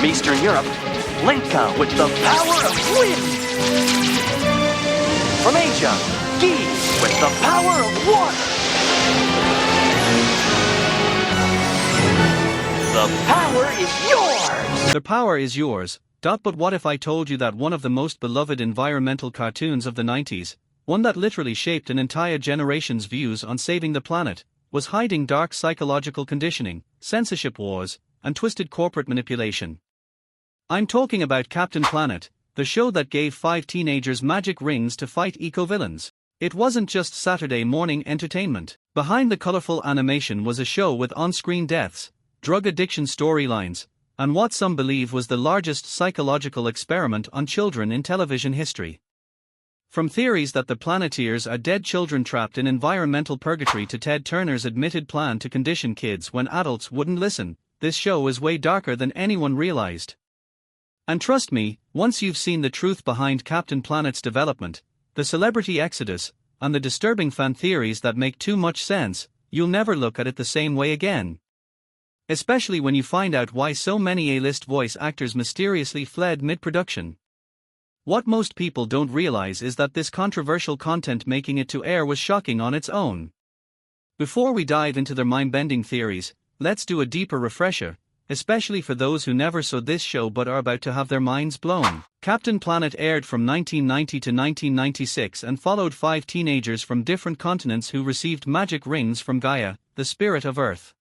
From Eastern Europe, Linka with the power of wind. From Asia, Gi with the power of water. The power is yours! The power is yours. But what if I told you that one of the most beloved environmental cartoons of the 90s, one that literally shaped an entire generation's views on saving the planet, was hiding dark psychological conditioning, censorship wars, and twisted corporate manipulation? I'm talking about Captain Planet, the show that gave 5 teenagers magic rings to fight eco-villains. It wasn't just Saturday morning entertainment. Behind the colorful animation was a show with on-screen deaths, drug addiction storylines, and what some believe was the largest psychological experiment on children in television history. From theories that the Planeteers are dead children trapped in environmental purgatory to Ted Turner's admitted plan to condition kids when adults wouldn't listen, this show is way darker than anyone realized. And trust me, once you've seen the truth behind Captain Planet's development, the celebrity exodus, and the disturbing fan theories that make too much sense, you'll never look at it the same way again. Especially when you find out why so many A-list voice actors mysteriously fled mid-production. What most people don't realize is that this controversial content making it to air was shocking on its own. Before we dive into their mind-bending theories, let's do a deeper refresher, especially for those who never saw this show but are about to have their minds blown. Captain Planet aired from 1990 to 1996 and followed 5 teenagers from different continents who received magic rings from Gaia, the spirit of Earth.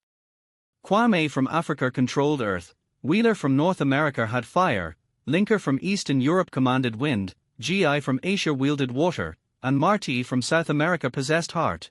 Kwame from Africa controlled Earth, Wheeler from North America had fire, Linker from Eastern Europe commanded wind, Gi from Asia wielded water, and Marty from South America possessed heart.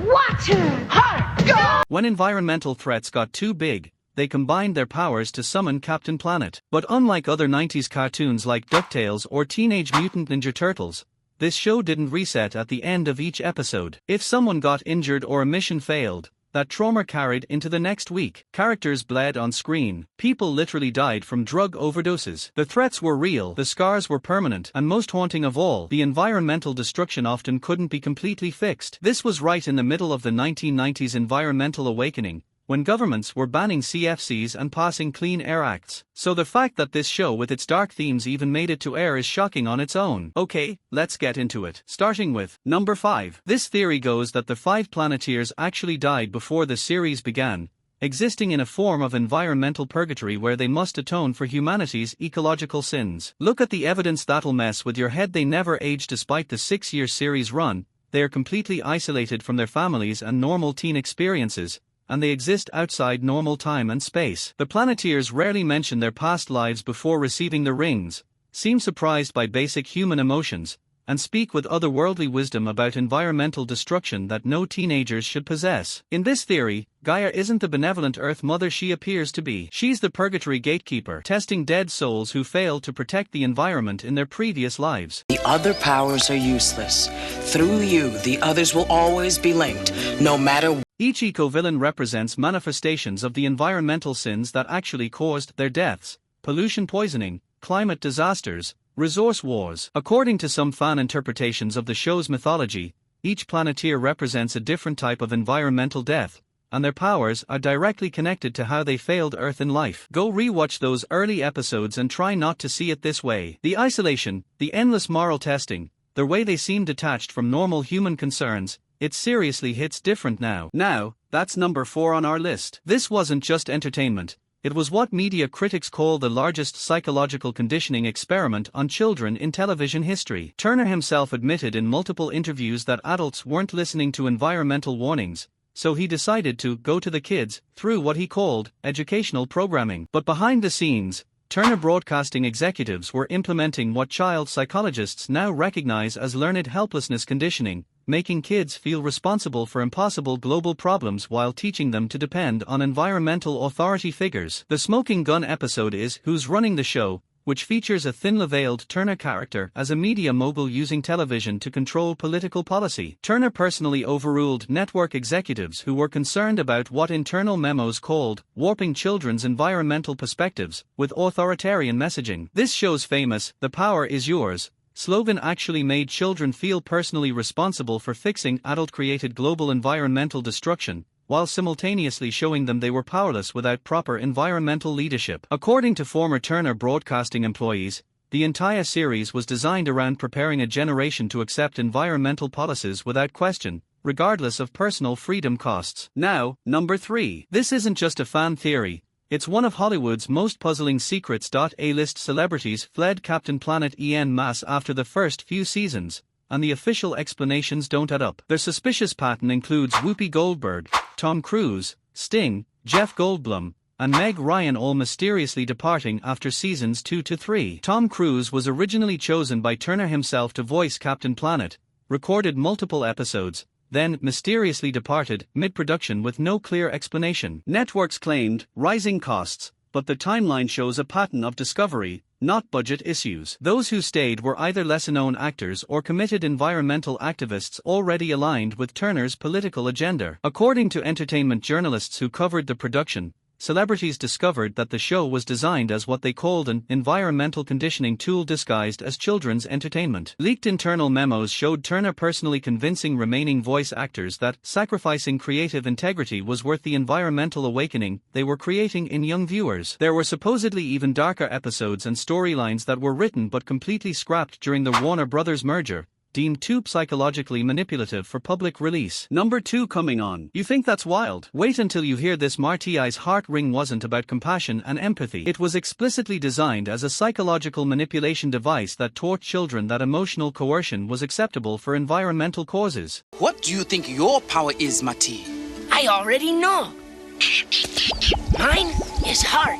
Water! Heart! Go! When environmental threats got too big, they combined their powers to summon Captain Planet. But unlike other 90s cartoons like DuckTales or Teenage Mutant Ninja Turtles, this show didn't reset at the end of each episode. If someone got injured or a mission failed, that trauma carried into the next week. Characters bled on screen. People literally died from drug overdoses. The threats were real, the scars were permanent, and most haunting of all, the environmental destruction often couldn't be completely fixed. This was right in the middle of the 1990s environmental awakening, when governments were banning CFCs and passing Clean Air Acts. So the fact that this show with its dark themes even made it to air is shocking on its own. Okay, let's get into it. Starting with number 5. This theory goes that the 5 Planeteers actually died before the series began, existing in a form of environmental purgatory where they must atone for humanity's ecological sins. Look at the evidence that'll mess with your head. They never age despite the 6-year series run, they are completely isolated from their families and normal teen experiences, and they exist outside normal time and space. The Planeteers rarely mention their past lives before receiving the rings, seem surprised by basic human emotions, and speak with otherworldly wisdom about environmental destruction that no teenagers should possess. In this theory, Gaia isn't the benevolent Earth Mother she appears to be. She's the purgatory gatekeeper, testing dead souls who failed to protect the environment in their previous lives. The other powers are useless. Through you, the others will always be linked, no matter what. Each eco-villain represents manifestations of the environmental sins that actually caused their deaths: pollution poisoning, climate disasters, resource wars. According to some fan interpretations of the show's mythology, each Planeteer represents a different type of environmental death, and their powers are directly connected to how they failed Earth in life. Go rewatch those early episodes and try not to see it this way. The isolation, the endless moral testing, the way they seem detached from normal human concerns, it seriously hits different now. Now, that's number 4 on our list. This wasn't just entertainment. It was what media critics call the largest psychological conditioning experiment on children in television history. Turner himself admitted in multiple interviews that adults weren't listening to environmental warnings, so he decided to go to the kids through what he called educational programming. But behind the scenes, Turner Broadcasting executives were implementing what child psychologists now recognize as learned helplessness conditioning, making kids feel responsible for impossible global problems while teaching them to depend on environmental authority figures. The smoking gun episode is Who's Running the Show, which features a thinly veiled Turner character as a media mogul using television to control political policy. Turner personally overruled network executives who were concerned about what internal memos called warping children's environmental perspectives with authoritarian messaging. This show's famous "The power is yours" slogan actually made children feel personally responsible for fixing adult-created global environmental destruction, while simultaneously showing them they were powerless without proper environmental leadership. According to former Turner Broadcasting employees, the entire series was designed around preparing a generation to accept environmental policies without question, regardless of personal freedom costs. Now, number 3. This isn't just a fan theory, it's one of Hollywood's most puzzling secrets. A-list celebrities fled Captain Planet en masse after the first few seasons, and the official explanations don't add up. Their suspicious pattern includes Whoopi Goldberg, Tom Cruise, Sting, Jeff Goldblum, and Meg Ryan all mysteriously departing after seasons 2 to 3. Tom Cruise was originally chosen by Turner himself to voice Captain Planet, recorded multiple episodes, then mysteriously departed mid-production with no clear explanation. Networks claimed rising costs, but the timeline shows a pattern of discovery, not budget issues. Those who stayed were either lesser-known actors or committed environmental activists already aligned with Turner's political agenda. According to entertainment journalists who covered the production, celebrities discovered that the show was designed as what they called an environmental conditioning tool disguised as children's entertainment. Leaked internal memos showed Turner personally convincing remaining voice actors that sacrificing creative integrity was worth the environmental awakening they were creating in young viewers. There were supposedly even darker episodes and storylines that were written but completely scrapped during the Warner Brothers merger, deemed too psychologically manipulative for public release. Number 2 coming on. You think that's wild? Wait until you hear this. Marty's heart ring wasn't about compassion and empathy. It was explicitly designed as a psychological manipulation device that taught children that emotional coercion was acceptable for environmental causes. What do you think your power is, Mati? I already know. Mine is heart.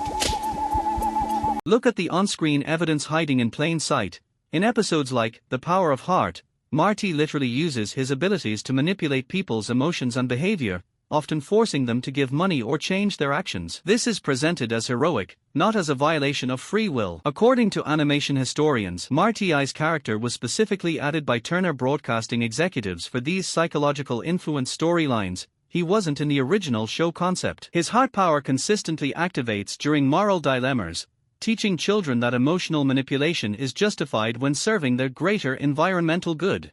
Look at the on-screen evidence hiding in plain sight. In episodes like The Power of Heart, Marty literally uses his abilities to manipulate people's emotions and behavior, often forcing them to give money or change their actions. This is presented as heroic, not as a violation of free will. According to animation historians, Marty's character was specifically added by Turner Broadcasting executives for these psychological influence storylines. He wasn't in the original show concept. His heart power consistently activates during moral dilemmas, teaching children that emotional manipulation is justified when serving their greater environmental good.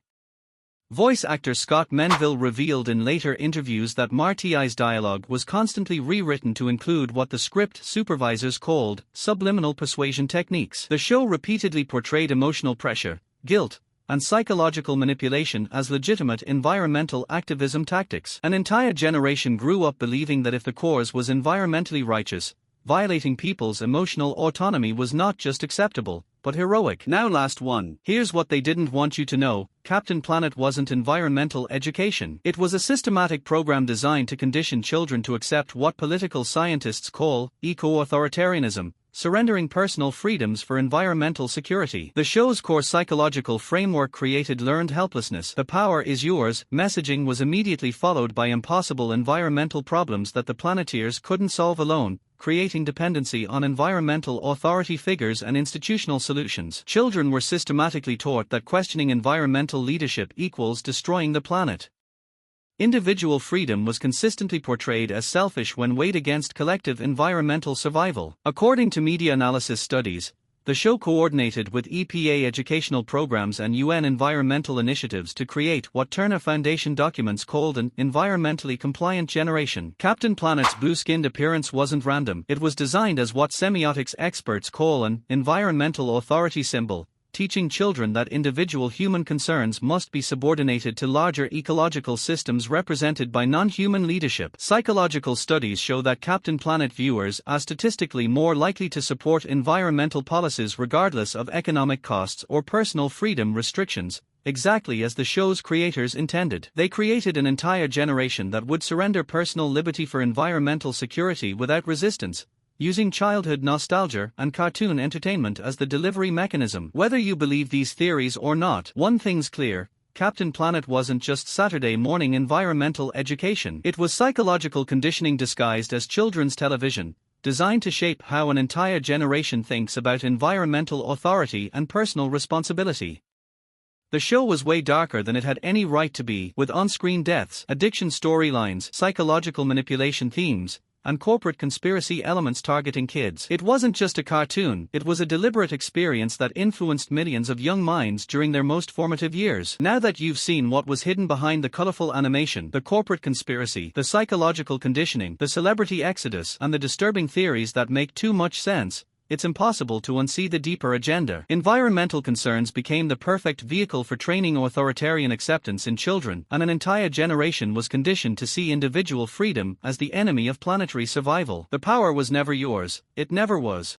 Voice actor Scott Menville revealed in later interviews that Marty's dialogue was constantly rewritten to include what the script supervisors called subliminal persuasion techniques. The show repeatedly portrayed emotional pressure, guilt, and psychological manipulation as legitimate environmental activism tactics. An entire generation grew up believing that if the cause was environmentally righteous, violating people's emotional autonomy was not just acceptable, but heroic. Now last one. Here's what they didn't want you to know. Captain Planet wasn't environmental education. It was a systematic program designed to condition children to accept what political scientists call eco-authoritarianism, surrendering personal freedoms for environmental security. The show's core psychological framework created learned helplessness. The power is yours messaging was immediately followed by impossible environmental problems that the Planeteers couldn't solve alone, creating dependency on environmental authority figures and institutional solutions. Children were systematically taught that questioning environmental leadership equals destroying the planet. Individual freedom was consistently portrayed as selfish when weighed against collective environmental survival. According to media analysis studies, the show coordinated with EPA educational programs and UN environmental initiatives to create what Turner Foundation documents called an environmentally compliant generation. Captain Planet's blue-skinned appearance wasn't random. It was designed as what semiotics experts call an environmental authority symbol, teaching children that individual human concerns must be subordinated to larger ecological systems represented by non-human leadership. Psychological studies show that Captain Planet viewers are statistically more likely to support environmental policies regardless of economic costs or personal freedom restrictions, exactly as the show's creators intended. They created an entire generation that would surrender personal liberty for environmental security without resistance, using childhood nostalgia and cartoon entertainment as the delivery mechanism. Whether you believe these theories or not, one thing's clear: Captain Planet wasn't just Saturday morning environmental education. It was psychological conditioning disguised as children's television, designed to shape how an entire generation thinks about environmental authority and personal responsibility. The show was way darker than it had any right to be, with on-screen deaths, addiction storylines, psychological manipulation themes, and corporate conspiracy elements targeting kids. It wasn't just a cartoon, it was a deliberate experience that influenced millions of young minds during their most formative years. Now that you've seen what was hidden behind the colorful animation, the corporate conspiracy, the psychological conditioning, the celebrity exodus, and the disturbing theories that make too much sense, it's impossible to unsee the deeper agenda. Environmental concerns became the perfect vehicle for training authoritarian acceptance in children, and an entire generation was conditioned to see individual freedom as the enemy of planetary survival. The power was never yours, it never was.